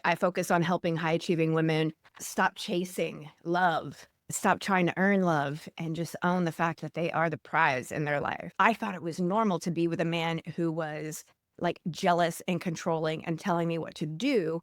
I focus on helping high achieving women stop chasing love, stop trying to earn love, and just own the fact that they are the prize in their life. I thought it was normal to be with a man who was like jealous and controlling and telling me what to do.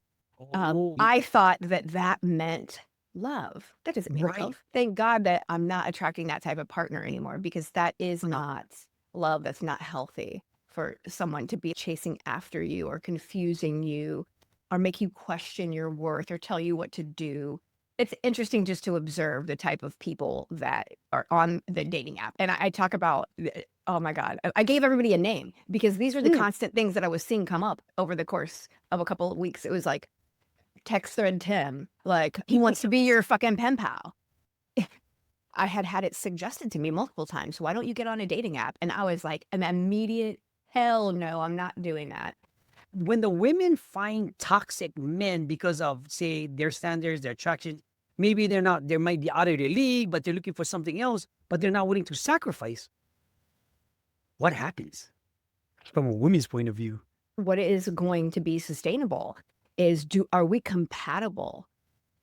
Oh, I thought that that meant love. That doesn't mean right. love. Thank God that I'm not attracting that type of partner anymore because that is not love. That's not healthy for someone to be chasing after you or confusing you or make you question your worth or tell you what to do. It's interesting just to observe the type of people that are on the dating app. And I talk about, oh my God, I gave everybody a name because these are the Mm, constant things that I was seeing come up over the course of a couple of weeks. It was like, text thread Tim, like, he wants to be your fucking pen pal. I had had it suggested to me multiple times. Why don't you get on a dating app? And I was like, an immediate hell no, I'm not doing that. when the women find toxic men because of, say, their standards, their attraction, maybe they might be out of their league, but they're looking for something else, but they're not willing to sacrifice. What happens from a woman's point of view? What is going to be sustainable is are we compatible?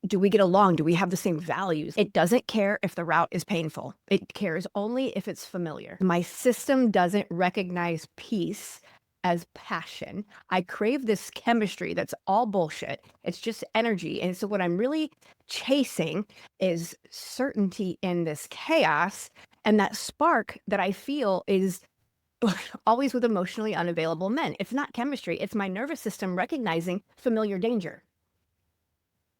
Do we get along? Do we have the same values? It doesn't care if the route is painful. It cares only if it's familiar. My system doesn't recognize peace as passion. I crave this chemistry that's all bullshit. It's just energy. And so what I'm really chasing is certainty in this chaos. And that spark that I feel is always with emotionally unavailable men. It's not chemistry, it's my nervous system recognizing familiar danger.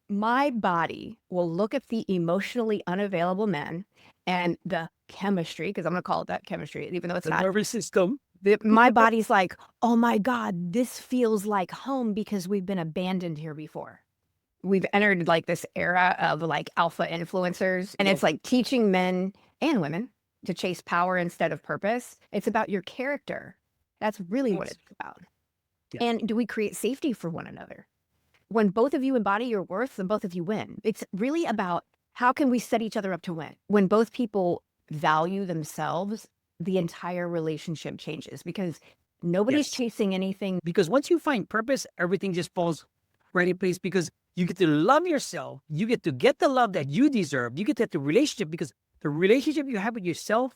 My body will look at the emotionally unavailable men and the chemistry, because I'm going to call it that chemistry, even though it's The not. nervous system. My body's like, oh my God, this feels like home because we've been abandoned here before. We've entered like this era of like alpha influencers, and Yep. it's like teaching men and women to chase power instead of purpose. It's about your character. That's really what Yes. it's about. Yeah. And do we create safety for one another? When both of you embody your worth, then both of you win. It's really about how can we set each other up to win? When both people value themselves, the entire relationship changes because nobody's Yes. chasing anything. Because once you find purpose, everything just falls right in place because you get to love yourself. You get the love that you deserve. You get the relationship because the relationship you have with yourself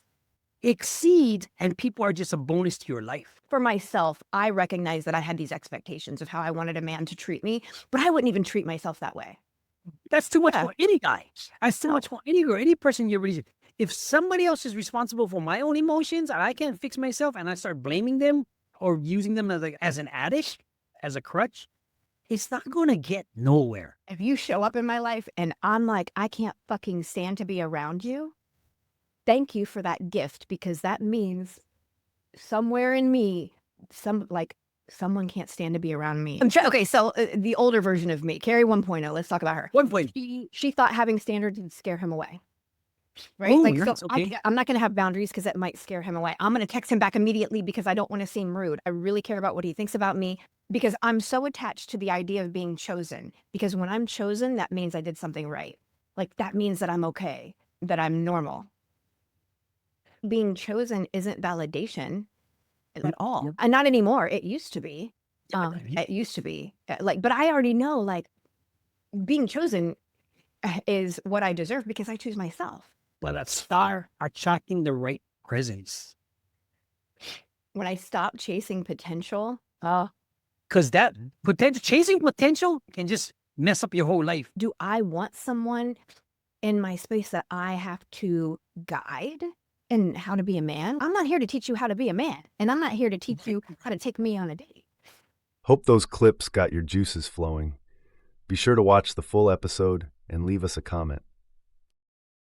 exceeds and people are just a bonus to your life. For myself, I recognize that I had these expectations of how I wanted a man to treat me, but I wouldn't even treat myself that way. That's too much Yeah. for any guy. That's too much for any girl, any person in your relationship. If somebody else is responsible for my own emotions and I can't fix myself and I start blaming them or using them as an addict, as a crutch, it's not going to get nowhere. If you show up in my life and I'm like, I can't fucking stand to be around you, thank you for that gift because that means somewhere in me, someone can't stand to be around me. Okay, so the older version of me, Carrie 1.0, let's talk about her. One point. She thought having standards would scare him away. Right? Oh, Like, so nice. Okay. I'm not going to have boundaries because that might scare him away. I'm going to text him back immediately because I don't want to seem rude. I really care about what he thinks about me because I'm so attached to the idea of being chosen. Because when I'm chosen, that means I did something right. Like, that means that I'm okay, that I'm normal. Being chosen isn't validation at all. Yep. And not anymore. It used to be. Yeah. It used to be. Like, but I already know, like, being chosen is what I deserve because I choose myself. But that star attracting the right presence. When I stop chasing potential, Because that potential, chasing potential can just mess up your whole life. do I want someone in my space that I have to guide and how to be a man? I'm not here to teach you how to be a man, and I'm not here to teach you how to take me on a date. Hope those clips got your juices flowing. Be sure to watch the full episode and leave us a comment.